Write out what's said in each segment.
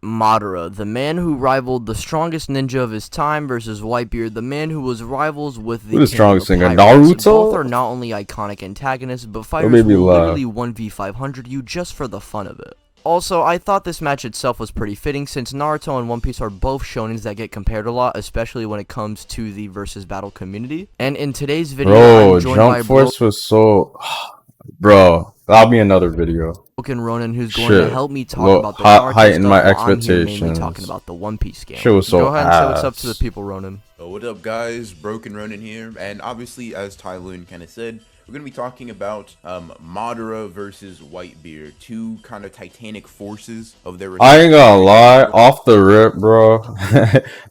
Madara, the man who rivaled the strongest ninja of his time, versus Whitebeard, the man who was rivals with the Who's the king of strongest singer? pirates. Both are Naruto? not only iconic antagonists, but Or fighters maybe will love. literally 1v500 you just for the fun of it. Also, I thought this match itself was pretty fitting since Naruto and One Piece are both shonens that get compared a lot, especially when it comes to the versus battle community. And in today's video, Bro, I'm joined Jump by Force was so... Bro, that'll be another video. Broken Ronin, who's going to Shit. help me talk about the Naruto Heighten stuff my while I'm here mainly expectations. talking about the One Piece game. Shit was so Go ahead and say what's up ass. to the people, Ronin. What up, guys? Broken Ronin here, and obviously, as Tyloon kind of said, we're going to be talking about Madara versus Whitebeard, two kind of titanic forces of their... I ain't gonna lie, off the rip, bro.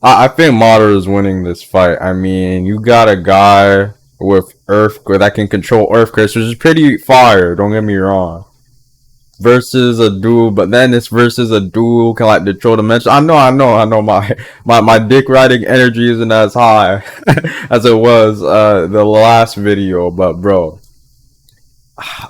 I think Madara is winning this fight. I mean, you got a guy with earthquake that can control earthquakes, which is pretty fire, don't get me wrong. Versus a dude, but then it's versus a dude who can like control dimension. I know my dick riding energy isn't as high as it was the last video, but bro,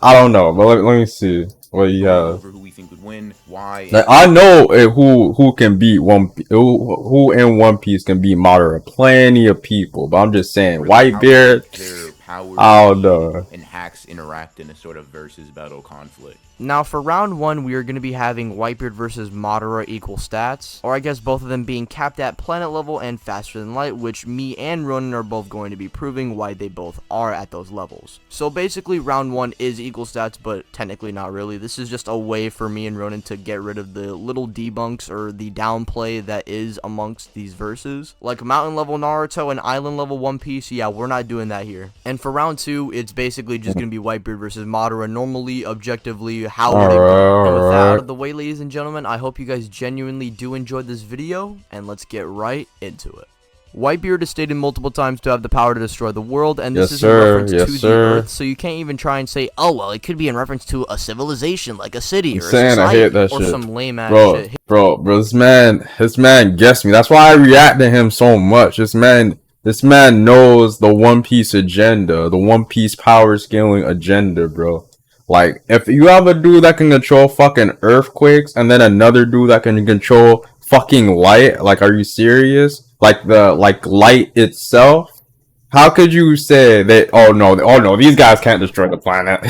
I don't know. But let me see what you have. Over who we think would win, why... Like, I know who can beat who in One Piece can beat Madara. Plenty of people, but I'm just saying Whitebeard. Their powers I don't know. and hacks interact in a sort of versus battle conflict. Now, for round one, we are going to be having Whitebeard versus Madara equal stats, or I guess both of them being capped at planet level and faster than light, which me and Ronin are both going to be proving why they both are at those levels. So basically, round one is equal stats, but technically not really. This is just a way for me and Ronin to get rid of the little debunks or the downplay that is amongst these verses. Like mountain level Naruto and island level One Piece, yeah, we're not doing that here. And for round two, it's basically just going to be Whitebeard versus Madara, normally, objectively, how would it go? And with that out of the way, ladies and gentlemen, I hope you guys genuinely do enjoy this video, and let's get right into it. Whitebeard is stated multiple times to have the power to destroy the world, and this is in reference to the Earth, so you can't even try and say, oh, well, it could be in reference to a civilization, like a city, or a society, I hate that or shit. some lame-ass shit. Bro, this man gets me. That's why I react to him so much. This man knows the One Piece agenda, the One Piece power scaling agenda, bro. Like, if you have a dude that can control fucking earthquakes, and then another dude that can control fucking light, like, are you serious? Like light itself? How could you say that? Oh no, these guys can't destroy the planet.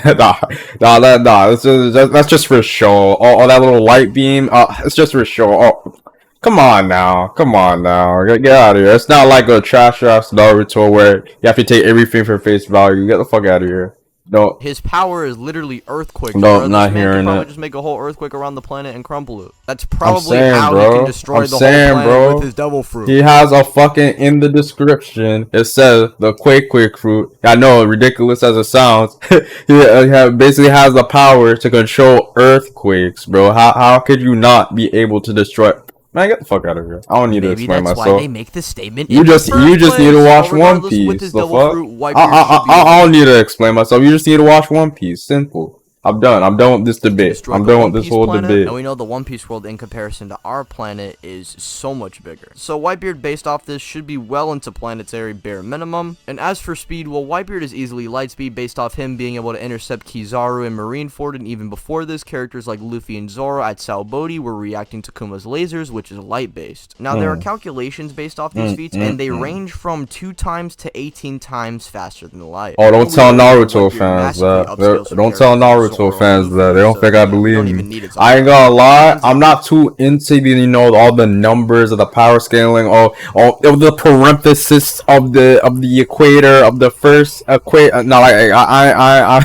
That's just for show. All that little light beam, it's just for show. Oh, come on now, get out of here. It's not like a trash ass Naruto where you have to take everything for face value. Get the fuck out of here. No. His power is literally earthquakes. No, bro. not This man hearing could probably it. just make a whole earthquake around the planet and crumple it. That's probably saying, how bro. he can destroy I'm the saying, whole planet bro. with his devil fruit. He has a fucking, in the description, it says the quick fruit. I know, ridiculous as it sounds. he basically has the power to control earthquakes, bro. How could you not be able to destroy? Man, get the fuck out of here. I don't need to explain that's myself. why they make this statement. You just need to watch One With Piece. his The devil fuck? fruit, Whitebeard I don't need to explain myself. You just need to watch One Piece. Simple. I'm done with this debate. I'm done with this whole debate. And we know the One Piece world in comparison to our planet is so much bigger. So Whitebeard based off this should be well into planetary bare minimum. And as for speed, well, Whitebeard is easily light speed based off him being able to intercept Kizaru and Marineford, and even before this, characters like Luffy and Zoro at Saobody were reacting to Kuma's lasers, which is light based. Now there are calculations based off these feats, and they range from 2 times to 18 times faster than light. Oh, don't tell Naruto fans that. Don't tell Naruto fans that. They don't think I believe me. I ain't gonna lie, I'm not too into the, all the numbers of the power scaling, or the parenthesis of the equator of the first equator. No, I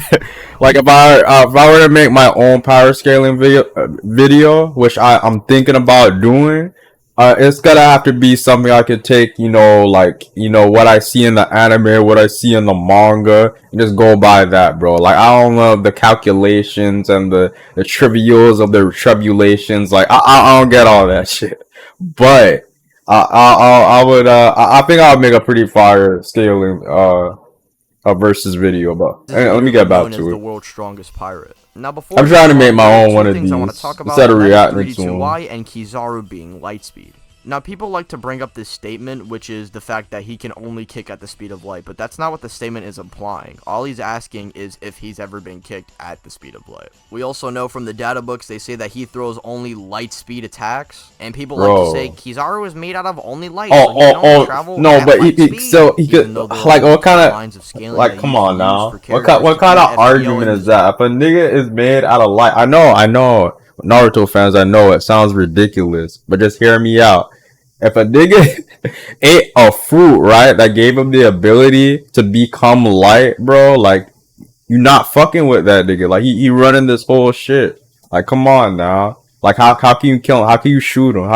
like if I were to make my own power scaling video, which I'm thinking about doing. It's gonna have to be something I could take, what I see in the anime, what I see in the manga, and just go by that, bro. Like, I don't know the calculations and the trivials of the tribulations. Like, I don't get all that shit. But I think I would make a pretty fire scaling a versus video. But let me get back to it. The world's strongest pirate. Now, before I'm trying to make my own one of these I want to talk about instead of reacting to them. Y and Kizaru being light speed. Now, people like to bring up this statement, which is the fact that he can only kick at the speed of light, but that's not what the statement is implying. All he's asking is if he's ever been kicked at the speed of light. We also know from the data books, they say that he throws only light speed attacks, and people like to say Kizaru is made out of only light, so he can only travel no, but he could, like, what kind of, lines of scaling like, come on now, what kind of argument is that? If a nigga is made out of light, I know, Naruto fans, I know it sounds ridiculous, but just hear me out. If a nigga ate a fruit, right, that gave him the ability to become light, bro, like, you're not fucking with that nigga. Like, he running this whole shit. Like, come on now. Like, how can you kill him? How can you shoot him?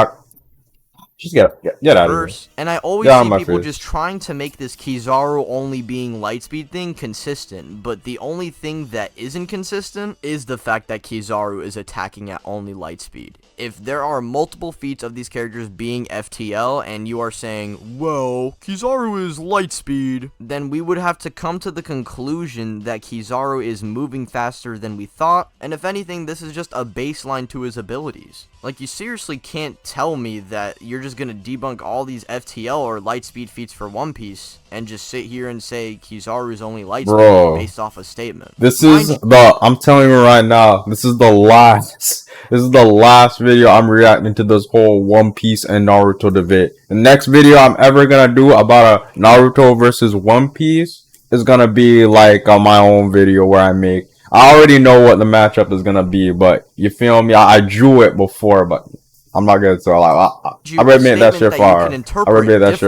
Just get out of here. And I always see people just trying to make this Kizaru only being lightspeed thing consistent, but the only thing that isn't consistent is the fact that Kizaru is attacking at only lightspeed. If there are multiple feats of these characters being FTL, and you are saying, well, Kizaru is lightspeed, then we would have to come to the conclusion that Kizaru is moving faster than we thought, and if anything, this is just a baseline to his abilities. Like, you seriously can't tell me that you're just gonna debunk all these FTL or lightspeed feats for One Piece and just sit here and say Kizaru is only lightspeed based off a statement. I'm telling you right now, this is the last video I'm reacting to this whole One Piece and Naruto debate. The next video I'm ever gonna do about a Naruto versus One Piece is gonna be like my own video where I already know what the matchup is gonna be, but you feel me? I drew it before, but I'm not gonna tell. I already made that shit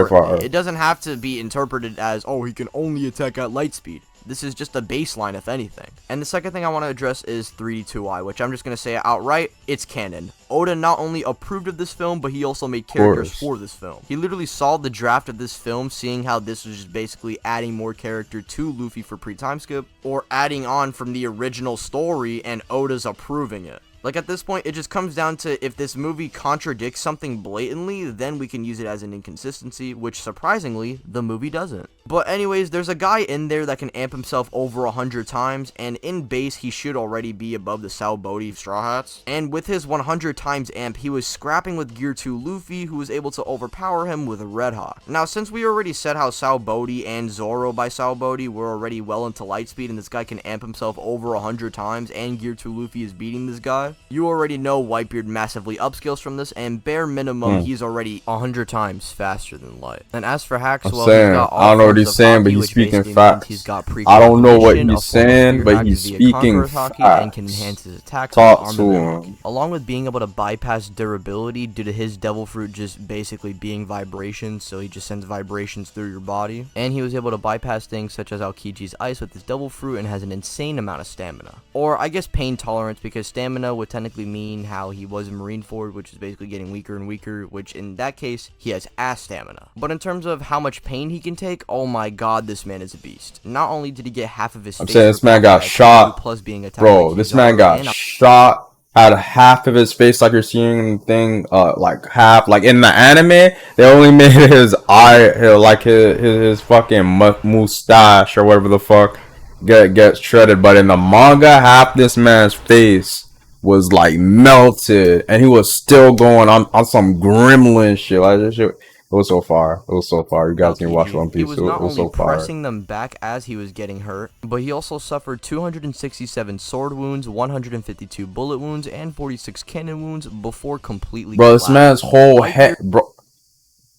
far. It doesn't have to be interpreted as, oh, he can only attack at lightspeed. This is just a baseline, if anything. And the second thing I want to address is 3D2I, which I'm just going to say outright, it's canon. Oda not only approved of this film, but he also made characters for this film. He literally saw the draft of this film, seeing how this was just basically adding more character to Luffy for pre-time skip, or adding on from the original story, and Oda's approving it. Like, at this point, it just comes down to if this movie contradicts something blatantly, then we can use it as an inconsistency, which, surprisingly, the movie doesn't. But anyways, there's a guy in there that can amp himself over 100 times, and in base, he should already be above the Saobody Straw Hats. And with his 100 times amp, he was scrapping with Gear 2 Luffy, who was able to overpower him with Red Hot. Now, since we already said how Saobody and Zoro by Saobody were already well into lightspeed, and this guy can amp himself over 100 times, and Gear 2 Luffy is beating this guy, you already know Whitebeard massively upscales from this, and bare minimum, he's already 100 times faster than Light. And as for hacks, well, I don't know what he's saying, but he's speaking facts. I don't know what he's saying, but he's speaking facts. And can enhance his attack Talk to him. Along with being able to bypass durability due to his Devil Fruit just basically being vibrations, so he just sends vibrations through your body. And he was able to bypass things such as Aokiji's Ice with his Devil Fruit and has an insane amount of stamina. Or I guess pain tolerance, because stamina would technically mean how he was in Marineford, which is basically getting weaker and weaker, which in that case, he has ass stamina. But in terms of how much pain he can take, oh my god, this man is a beast. Not only did he get half of his face, this man got shot, plus being attacked, bro, this man got shot, had half of his face, like you're seeing thing, like half, like in the anime, they only made his eye, like his fucking mustache or whatever the fuck get shredded, but in the manga, half this man's face was like melted, and he was still going on some gremlin shit. Like, this shit, it was so far. You guys can watch One Piece. He was not only pressing them back as he was getting hurt, but he also suffered 267 sword wounds, 152 bullet wounds, and 46 cannon wounds before completely. Bro, this man's whole head, bro.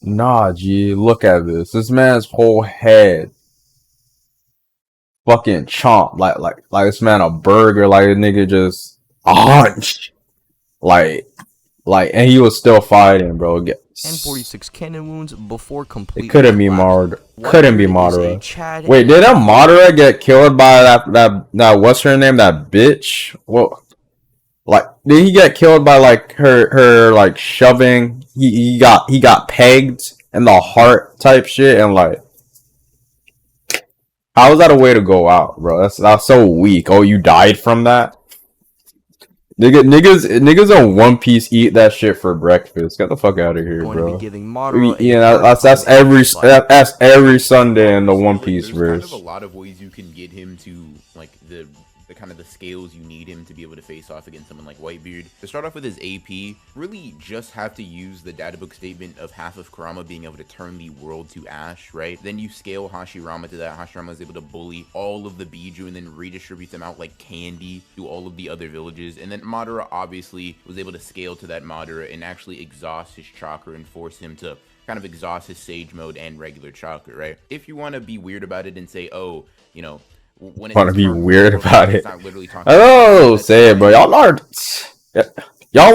Nah, G, look at this. This man's whole head fucking chomp, like this man a burger, like a nigga just like, and he was still fighting, bro. And 46 cannon wounds before completely. It couldn't be Madara. Wait, did that Madara get killed by that what's her name? That bitch? Well, like, did he get killed by like her like shoving? He got pegged in the heart type shit, and like, how is that a way to go out, bro? That's so weak. Oh, you died from that? Niggas on One Piece eat that shit for breakfast. Get the fuck out of here, bro. That's every Sunday in the One Piece verse. There's kind of a lot of ways you can get him to, like, the the kind of the scales you need him to be able to face off against someone like Whitebeard. To start off with his AP, really just have to use the databook statement of half of Kurama being able to turn the world to ash, right? Then you scale Hashirama to that. Hashirama is able to bully all of the Biju and then redistribute them out like candy to all of the other villages. And then Madara obviously was able to scale to that Madara and actually exhaust his chakra and force him to kind of exhaust his Sage mode and regular chakra, right? If you want to be weird about it and say, oh, you know, when want to be weird about it, oh, say it, bro. Y'all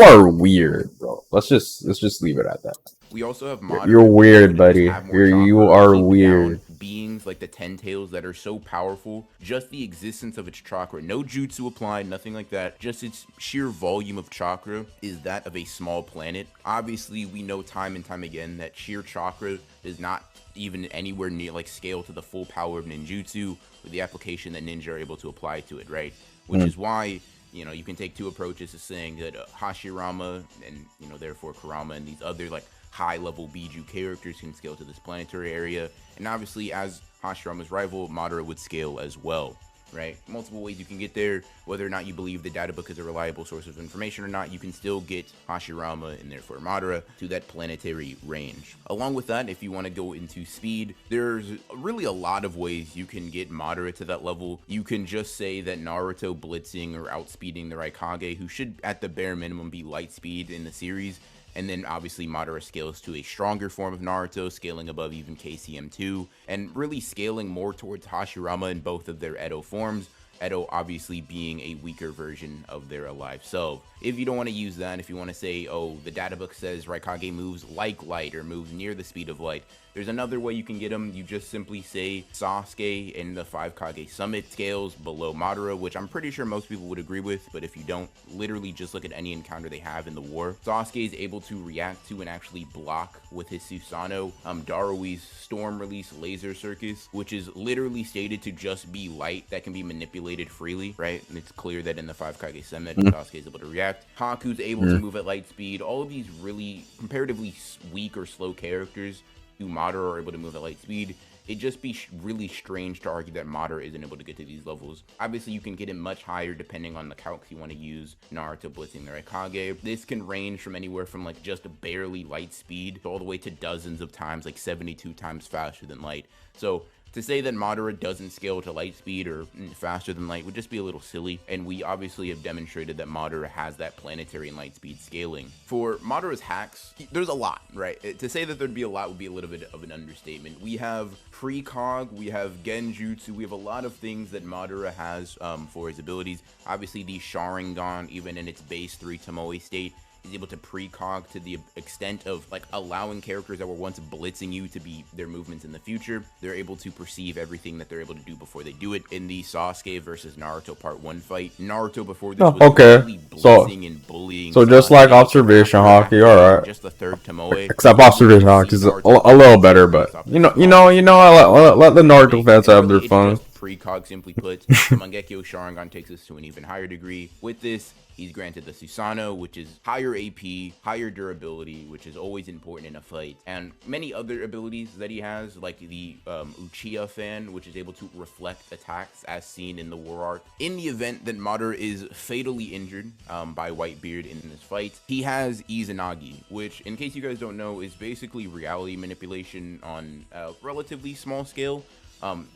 are weird, bro. Let's just leave it at that. We also have Madara. You're weird, buddy. You are weird. Beings like the 10 tails that are so powerful, just the existence of its chakra, no jutsu applied, nothing like that, just its sheer volume of chakra is that of a small planet. Obviously, we know time and time again that sheer chakra does not even anywhere near like scale to the full power of ninjutsu with the application that ninja are able to apply to it, right? Which is why, you know, you can take two approaches to saying that Hashirama and, you know, therefore Kurama and these other like high-level Biju characters can scale to this planetary area, and obviously as Hashirama's rival, Madara would scale as well, right? Multiple ways you can get there. Whether or not you believe the data book is a reliable source of information or not, you can still get Hashirama and therefore Madara to that planetary range. Along with that, if you want to go into speed, there's really a lot of ways you can get Madara to that level. You can just say that Naruto blitzing or outspeeding the Raikage, who should at the bare minimum be light speed in the series, and then obviously Madara scales to a stronger form of Naruto, scaling above even KCM2, and really scaling more towards Hashirama in both of their Edo forms. Edo obviously being a weaker version of their alive self. If you don't want to use that, if you want to say, oh, the data book says Raikage moves like light or moves near the speed of light, there's another way you can get them. You just simply say Sasuke in the 5 Kage Summit scales below Madara, which I'm pretty sure most people would agree with, but if you don't, literally just look at any encounter they have in the war. Sasuke is able to react to and actually block with his Susanoo, Darui's Storm Release Laser Circus, which is literally stated to just be light that can be manipulated freely, right? And it's clear that in the 5 Kage Summit, Sasuke is able to react. Haku's able to move at light speed. All of these really comparatively weak or slow characters who Madara are able to move at light speed. It'd just be really strange to argue that Madara isn't able to get to these levels. Obviously, you can get it much higher depending on the calcs you want to use. Naruto blitzing the Raikage. This can range from anywhere from like just barely light speed all the way to dozens of times, like 72 times faster than light. So to say that Madara doesn't scale to light speed or faster than light would just be a little silly, and we obviously have demonstrated that Madara has that planetary and light speed scaling. For Madara's hacks, there's a lot, right? To say that there'd be a lot would be a little bit of an understatement. We have Precog, we have Genjutsu, we have a lot of things that Madara has for his abilities. Obviously, the Sharingan, even in its base 3 Tomoe state, is able to precog to the extent of like allowing characters that were once blitzing you to be their movements in the future. They're able to perceive everything that they're able to do before they do it. In the Sasuke versus Naruto part 1 fight, Naruto before this was really blitzing and bullying. So just like observation hockey, alright. Just the third Tomoe. Except observation hockey is a little better, but you know, I let the Naruto fans have their fun. Precog, simply put, the Mangekyo Sharingan takes us to an even higher degree. With this, he's granted the Susanoo, which is higher AP, higher durability, which is always important in a fight, and many other abilities that he has, like the Uchiha fan, which is able to reflect attacks as seen in the War Arc. In the event that Madara is fatally injured by Whitebeard in this fight, he has Izanagi, which, in case you guys don't know, is basically reality manipulation on a relatively small scale.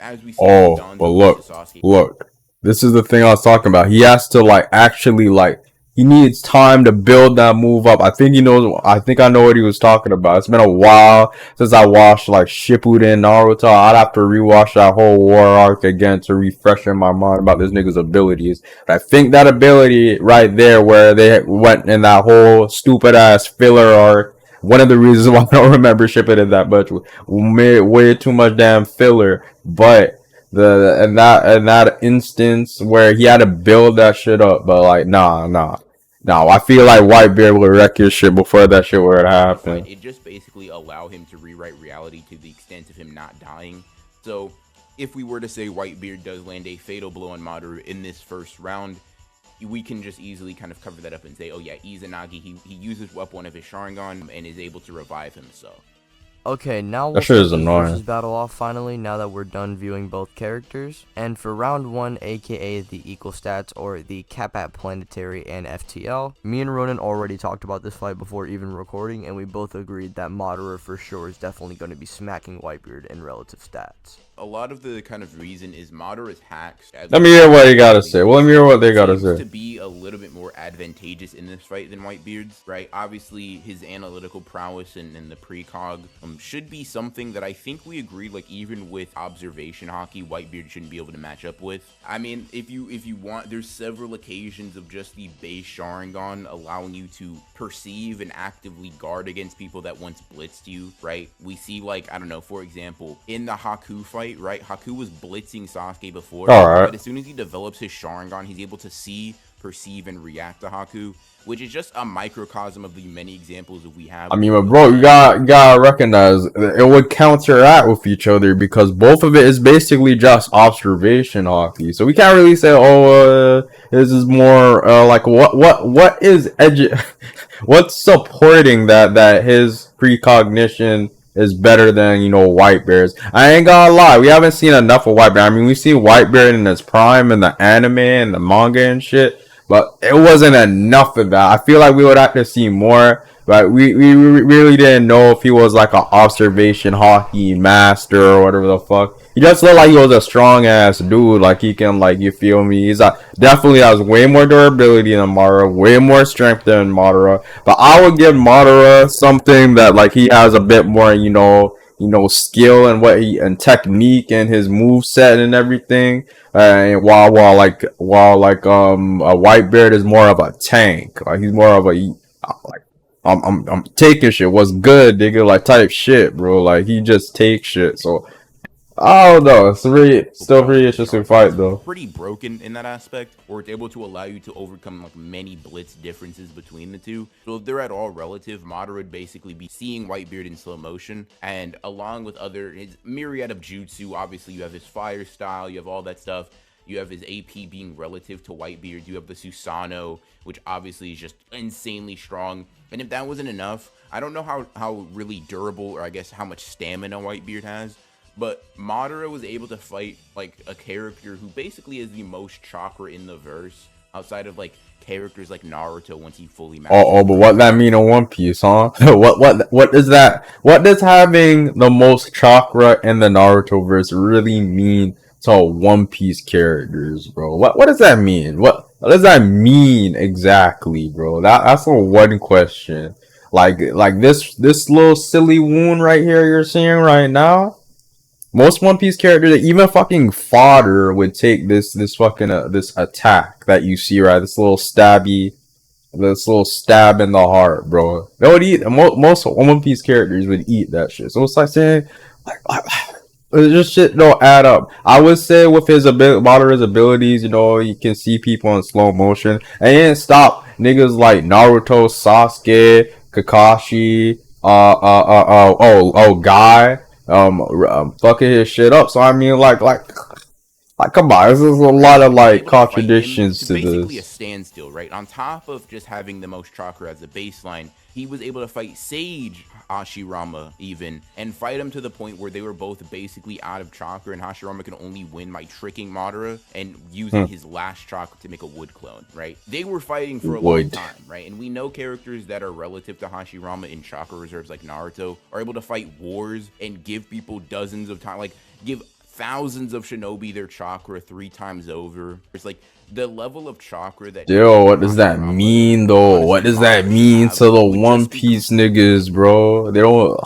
As we see, but look, this is the thing I was talking about. He has to he needs time to build that move up. I think I know what he was talking about. It's been a while since I watched like Shippuden Naruto. I'd have to rewatch that whole war arc again to refresh in my mind about this nigga's abilities. But I think that ability right there where they went in that whole stupid ass filler arc, one of the reasons why I don't remember Shippuden that much, way too much damn filler. But in that instance where he had to build that shit up, but like nah, I feel like Whitebeard would wreck your shit before that shit were to happen. It just basically allow him to rewrite reality to the extent of him not dying. So if we were to say Whitebeard does land a fatal blow on Madara in this first round, we can just easily kind of cover that up and say, oh yeah, Izanagi, he uses up one of his Sharingan and is able to revive himself. Okay, now we'll that shit start is this annoying. versus battle off finally, now that we're done viewing both characters. And for round 1, aka the equal stats, or the cap at planetary and FTL, me and Ronan already talked about this fight before even recording, and we both agreed that Madara for sure is definitely going to be smacking Whitebeard in relative stats. A lot of the kind of reason is Madara's hacks. Let me hear what you gotta say. Well, let me hear what they gotta say. To be a little bit more advantageous in this fight than Whitebeard's, right? Obviously, his analytical prowess and the precog should be something that I think we agreed, like even with observation hockey, Whitebeard shouldn't be able to match up with. I mean, if you want, there's several occasions of just the base Sharingan allowing you to perceive and actively guard against people that once blitzed you, right? We see, like, I don't know, for example, in the Haku fight, right? Haku was blitzing Sasuke before, but as soon as he develops his Sharingan, he's able to see, perceive, and react to Haku, which is just a microcosm of the many examples that we have. I mean, but bro, you gotta recognize it would counteract with each other because both of it is basically just observation hockey. So we can't really say, oh, this is more like what is what's supporting that his precognition is better than, you know, Whitebeard's. I ain't gonna lie, we haven't seen enough of Whitebeard. I mean, we see Whitebeard in his prime in the anime and the manga and shit, but it wasn't enough of that. I feel like we would have to see more, but we really didn't know if he was like an observation hockey master or whatever the fuck. He just looked like he was a strong ass dude. Like he can, like, you feel me? He's definitely has way more durability than Madara, way more strength than Madara. But I would give Madara something that, like, he has a bit more, you know, skill and and technique and his move set and everything. And while Whitebeard is more of a tank. Like he's more of a like I'm taking shit. What's good, nigga? Like type shit, bro. Like he just takes shit. So I don't know. It's still pretty interesting fight though. Pretty broken in that aspect, or it's able to allow you to overcome like many blitz differences between the two. So if they're at all relative, Madara would basically be seeing Whitebeard in slow motion, and along with his myriad of jutsu, obviously you have his fire style, you have all that stuff. You have his AP being relative to Whitebeard. You have the Susanoo, which obviously is just insanely strong. And if that wasn't enough, I don't know how really durable, or I guess how much stamina Whitebeard has, but Madara was able to fight like a character who basically is the most chakra in the verse, outside of like characters like Naruto once he fully mastered. But what that mean in One Piece, huh? what is that? What does having the most chakra in the Naruto verse really mean to One Piece characters, bro? What does that mean? What does that mean exactly, bro? That's a one question. Like this little silly wound right here you're seeing right now. Most One Piece characters, even fucking fodder, would take this fucking this attack that you see, right? This little stab in the heart, bro. They would eat most One Piece characters would eat that shit. So it's like saying, like this shit don't add up. I would say with Madara's abilities, you know, you can see people in slow motion, and he didn't stop niggas like Naruto, Sasuke, Kakashi, Guy. Fucking his shit up. So I mean, like, come on, this is a lot of like contradictions to basically this. A standstill, right? On top of just having the most chakra as a baseline, he was able to fight Sage Hashirama even, and fight him to the point where they were both basically out of chakra, and Hashirama can only win by tricking Madara and using his last chakra to make a wood clone, right? They were fighting for a long time, right? And we know characters that are relative to Hashirama in chakra reserves like Naruto are able to fight wars and give people dozens of time, like give thousands of shinobi their chakra 3 times over. It's like the level of chakra that... Yo, what does that mean though? What does that mean to the One Piece niggas, bro? They don't...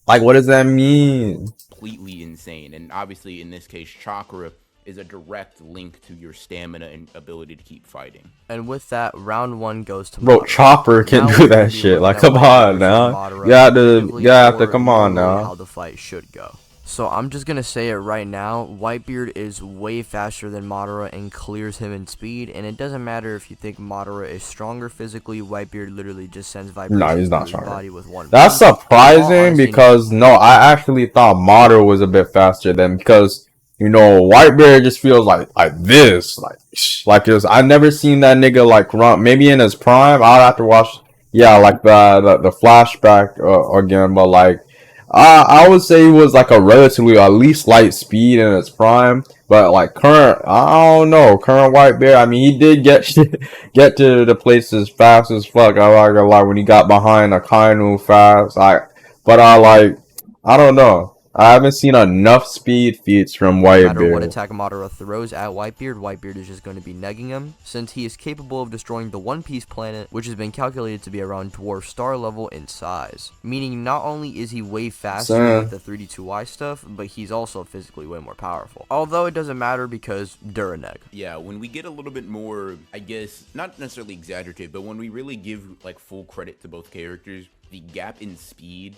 Like, what does that mean? Completely insane. And obviously, in this case, chakra is a direct link to your stamina and ability to keep fighting. And with that, round 1 goes to Bro, Chopper can do that shit. Like, come on now. You have to come on now. How the fight should go. So I'm just going to say it right now, Whitebeard is way faster than Madara and clears him in speed, and it doesn't matter if you think Madara is stronger physically, Whitebeard literally just sends vibrations through his body with one. That's surprising because, no, I actually thought Madara was a bit faster than, because, you know, Whitebeard just feels like this, like this. I've never seen that nigga like run, maybe in his prime, I'll have to watch, yeah, like the flashback again, but like, I would say he was like a relatively at least light speed in its prime, but like current, I don't know, current Whitebeard. I mean, he did get get to the places fast as fuck. I like a lot when he got behind a Kainu fast. But I like, I don't know. I haven't seen enough speed feats from No matter what Whitebeard. attack Madara throws at Whitebeard, Whitebeard is just going to be negging him, since he is capable of destroying the One Piece planet, which has been calculated to be around dwarf star level in size. Meaning not only is he way faster with the 3D2Y stuff, but he's also physically way more powerful. Although it doesn't matter because Duraneg. Yeah, when we get a little bit more, I guess, not necessarily exaggerative, but when we really give like full credit to both characters, the gap in speed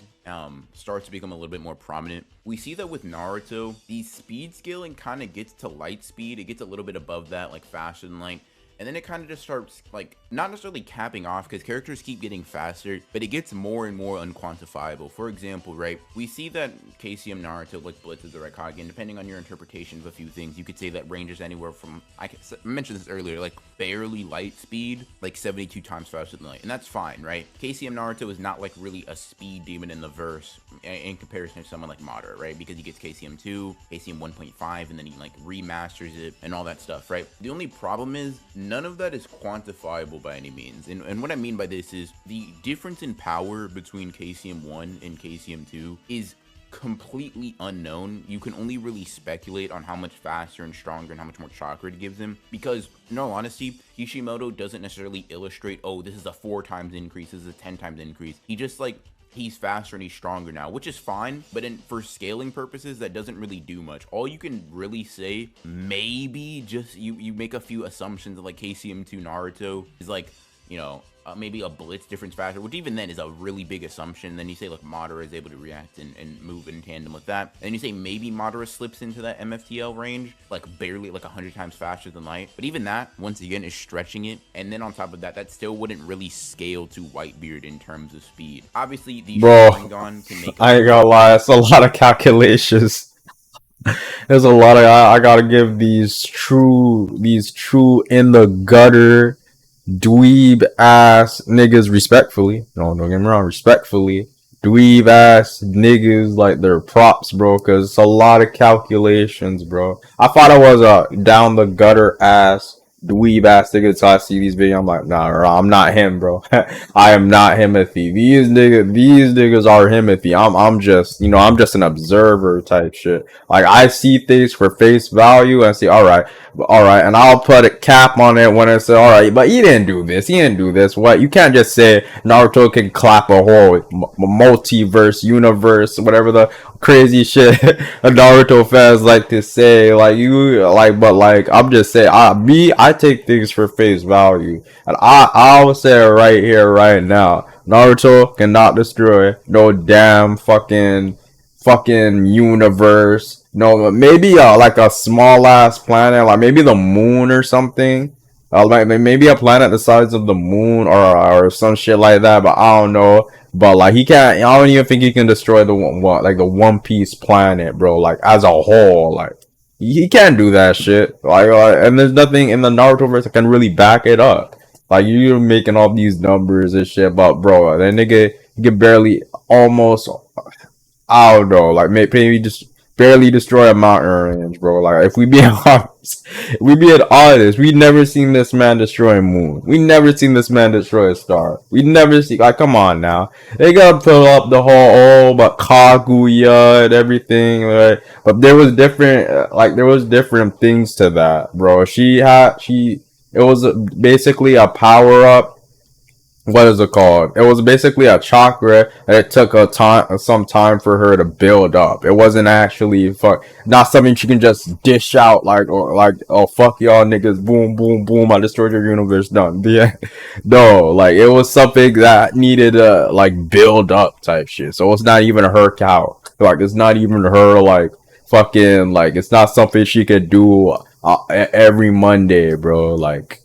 starts to become a little bit more prominent. We see that with Naruto, the speed scaling kind of gets to light speed. It gets a little bit above that, like faster than light. And then it kind of just starts, like, not necessarily capping off because characters keep getting faster, but it gets more and more unquantifiable. For example, right, we see that KCM Naruto, like, blitzes the Raikage, and depending on your interpretation of a few things, you could say that ranges anywhere from, I mentioned this earlier, like, barely light speed, like 72 times faster than light. And that's fine, right? KCM Naruto is not, like, really a speed demon in the verse in comparison to someone like Madara, right? Because he gets KCM 2, KCM 1.5, and then he, like, remasters it and all that stuff, right? The only problem is, none of that is quantifiable by any means. And what I mean by this is the difference in power between KCM 1 and KCM 2 is completely unknown. You can only really speculate on how much faster and stronger and how much more chakra it gives him, because in all honesty, Kishimoto doesn't necessarily illustrate, oh, this is a 4 times increase, this is a 10 times increase. He just like, he's faster and he's stronger now, which is fine, but for scaling purposes, that doesn't really do much. All you can really say, maybe just you make a few assumptions of like KCM2 Naruto is like, you know, maybe a blitz difference factor, which even then is a really big assumption. Then you say like Madara is able to react and move in tandem with that. And you say maybe Madara slips into that MFTL range, like barely like 100 times faster than light. But even that, once again, is stretching it. And then on top of that, that still wouldn't really scale to Whitebeard in terms of speed. Obviously, the Sharingan can make I ain't gonna lie, it's a lot of calculations. There's a lot of I gotta give these true in the gutter dweeb ass niggas respectfully. No, don't get me wrong, respectfully. Dweeb ass niggas like their props, bro, cause it's a lot of calculations, bro. I thought I was a down the gutter ass dweeb ass nigga until I see these videos. I'm like, nah, I'm not him, bro. I am not Himothy. These niggas are Himothy. I'm just, you know, I'm just an observer type shit. Like I see things for face value and say, all right, and I'll put a cap on it when I say, all right, but he didn't do this. What? You can't just say Naruto can clap a whole multiverse, universe, whatever the crazy shit Naruto fans like to say. Like you, like, but like I'm just saying, I take things for face value, and I will say it right here, right now. Naruto cannot destroy no damn fucking universe. No, maybe like a small ass planet, like maybe the moon or something. Like maybe a planet the size of the moon or some shit like that. But I don't know. But like he can't. I don't even think he can destroy the One Piece planet, bro. Like as a whole, like he can't do that shit. And there's nothing in the Naruto verse that can really back it up. Like you're making all these numbers and shit, but bro, that nigga he can barely almost. I don't know, like maybe just barely destroy a mountain range, bro. Like if we be honest, we never seen this man destroy a moon. We never seen this man destroy a star. We never see, like, come on now. They gotta pull up the whole but Kaguya and everything, right? But there was different things to that, bro. It was basically a power up. What is it called? It was basically a chakra and it took some time for her to build up. It wasn't actually not something she can just dish out oh fuck y'all niggas, boom boom boom, I destroyed your universe, done. Yeah. No, like it was something that needed to like build up type shit. So it's not even her cow. Like it's not even her it's not something she could do every Monday, bro. Like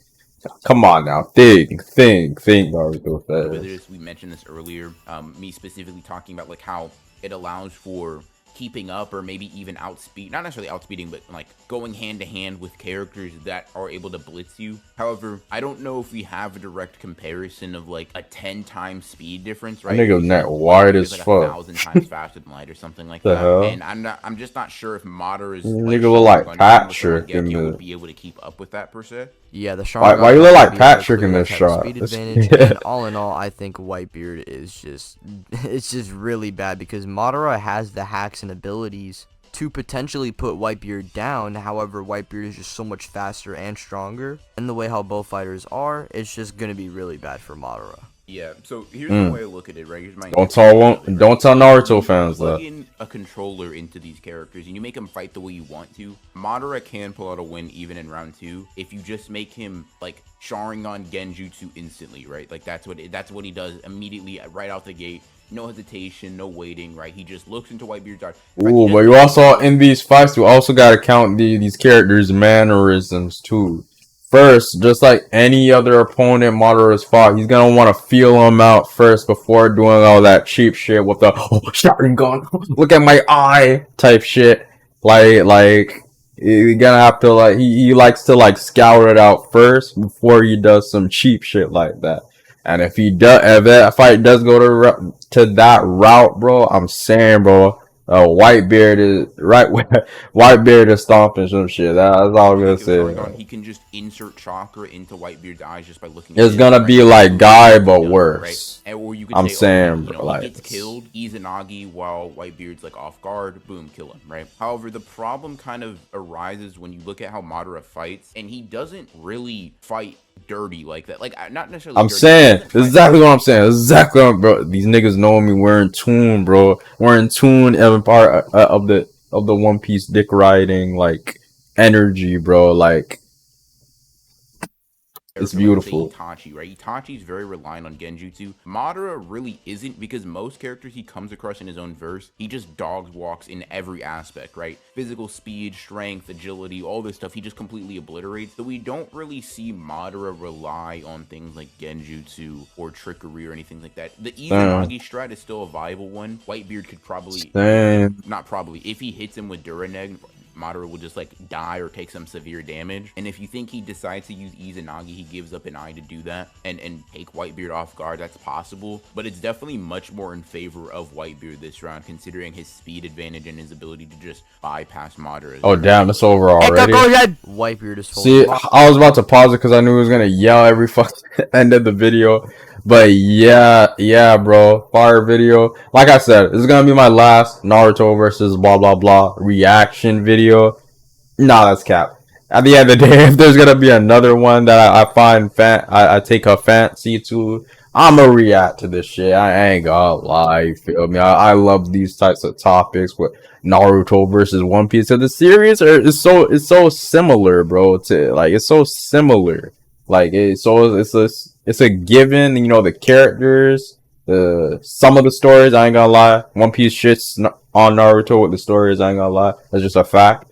come on now, think, Naruto fans. We mentioned this earlier. Me specifically talking about like how it allows for keeping up or maybe even not necessarily outspeeding, but like going hand to hand with characters that are able to blitz you. However, I don't know if we have a direct comparison of like a 10 times speed difference, right? I think it was net wide as fuck. 1,000 times faster than light or something like that. Hell? And I'm just not sure if Madara's nigga look like Patrick in the would be able to keep up with that per se. Yeah, the why you look like Patrick in this shot? And all in all, I think Whitebeard is just it's just really bad because Madara has the hacks and abilities to potentially put Whitebeard down. However, Whitebeard is just so much faster and stronger, and the way how both fighters are, it's just gonna be really bad for Madara. Yeah, so here's the way I look at it, right? Here's my don't tell Naruto fans that. Plug in a controller into these characters and you make them fight the way you want to. Madara can pull out a win even in round 2 if you just make him like Sharingan Genjutsu instantly, right? Like that's what he does immediately right out the gate. No hesitation, no waiting, right? He just looks into Whitebeard's eye. Ooh, but you also in these fights, you also gotta count these characters' mannerisms too. First, just like any other opponent Madara's fought, he's gonna want to feel him out first before doing all that cheap shit with the Sharingan, look at my eye type shit. Like you're gonna have to like he likes to like scout it out first before he does some cheap shit like that. And if that fight does go to that route, bro, I'm saying, bro, Whitebeard is stomping some shit. That's all I'm gonna say. He can just insert chakra into Whitebeard's eyes just by looking. It's gonna be like Guy, but worse. Right? Or you could I'm saying, bro, like, he gets killed, Izanagi while Whitebeard's like off guard, boom, kill him, right? However, the problem kind of arises when you look at how Madara fights, and he doesn't really fight dirty like that. Like, not necessarily I'm dirty, saying exactly what I'm saying. Exactly what bro. These niggas know me. We're in tune, bro. We're in tune every part of the One Piece dick riding like energy, bro. Like it's beautiful. Itachi, right? Itachi's very reliant on Genjutsu. Madara really isn't, because most characters he comes across in his own verse, he just dog walks in every aspect, right? Physical speed, strength, agility, all this stuff, he just completely obliterates. So we don't really see Madara rely on things like Genjutsu or trickery or anything like that. The Izanagi strat is still a viable one. Whitebeard could probably, not probably, if he hits him with Duraneg, Madara will just like die or take some severe damage. And if you think he decides to use Izanagi, he gives up an eye to do that and take Whitebeard off guard, that's possible. But it's definitely much more in favor of Whitebeard this round, considering his speed advantage and his ability to just bypass Madara. Oh damn, it's over already. Whitebeard is full. See, I was about to pause it because I knew he was gonna yell every fucking end of the video. But yeah, bro, fire video. Like I said, this is gonna be my last Naruto versus blah blah blah reaction video. Nah, that's cap. At the end of the day, if there's gonna be another one that I take a fancy to, I'ma react to this shit. I ain't gonna lie, you feel me? I love these types of topics with Naruto versus One Piece. So the series is so similar, bro. It's so similar. Like it's a given, you know, the characters, some of the stories, I ain't gonna lie. One Piece shits on Naruto with the stories, I ain't gonna lie. That's just a fact.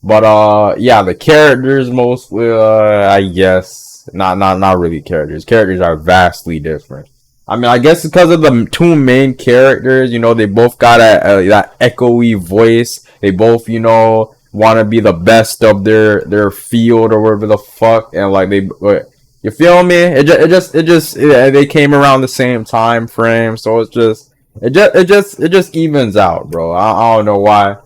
But yeah, the characters mostly, I guess not really characters. Characters are vastly different. I mean, I guess because of the two main characters, you know, they both got that echoey voice. They both, you know, want to be the best of their field or whatever the fuck, and like you feel me? It just they came around the same time frame, so it just evens out, bro. I don't know why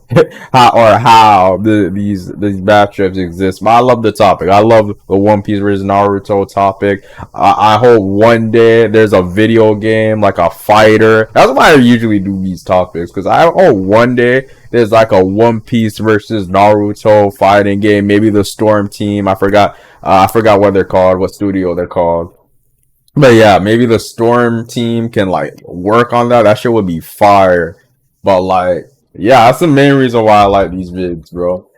how these matchups exist, but I love the topic. I love the One Piece versus Naruto topic. I hope one day there's a video game like a fighter. That's why I usually do these topics, because I hope one day there's like a One Piece versus Naruto fighting game. Maybe the Storm Team. I forgot what they're called, what studio they're called. But yeah, maybe the Storm Team can like work on that. That shit would be fire. But like, yeah, that's the main reason why I like these vids, bro.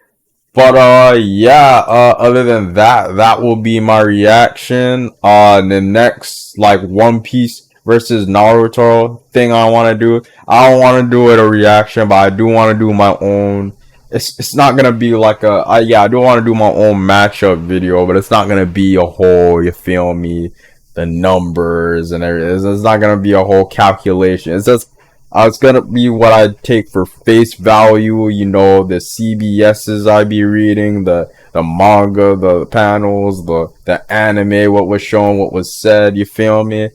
But yeah, other than that, that will be my reaction on the next like One Piece versus Naruto thing I want to do. I don't want to do it a reaction, but I do want to do my own. It's not gonna be like I do want to do my own matchup video, but it's not gonna be a whole, you feel me, the numbers and everything. It's not gonna be a whole calculation. It's just It's gonna be what I take for face value. You know, the CBSs I be reading, the manga, the panels, the anime, what was shown, what was said. You feel me?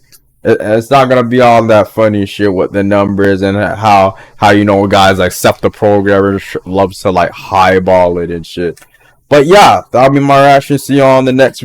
It's not gonna be all that funny shit with the numbers and how you know guys like Seth the programmer loves to like highball it and shit. But yeah, that'll be my reaction. See you on the next